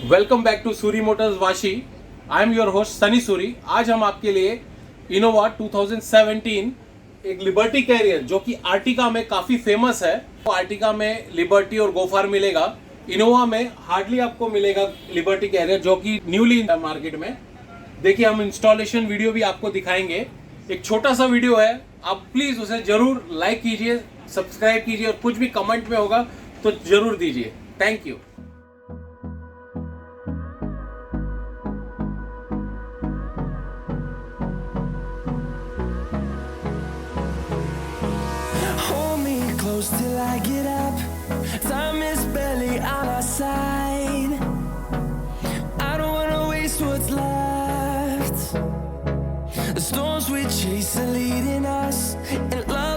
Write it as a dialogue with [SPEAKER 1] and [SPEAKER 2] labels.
[SPEAKER 1] Welcome back to Suri motors Vashi. I am your host Sunny Suri. आज हम आपके लिए इनोवा 2017 एक लिबर्टी कैरियर जो कि आर्टिका में काफ़ी फेमस है। तो आर्टिका में लिबर्टी और गोफार मिलेगा, इनोवा में हार्डली आपको मिलेगा लिबर्टी कैरियर जो कि न्यूली मार्केट में। देखिए, हम इंस्टॉलेशन वीडियो भी आपको दिखाएंगे। एक छोटा सा वीडियो है, आप प्लीज़ उसे ज़रूर लाइक कीजिए, सब्सक्राइब कीजिए और कुछ भी कमेंट में होगा तो ज़रूर दीजिए। Thank you.
[SPEAKER 2] Close till I get up. Time is barely on our side. I don't wanna waste what's left. The storms we chase are leading us, and love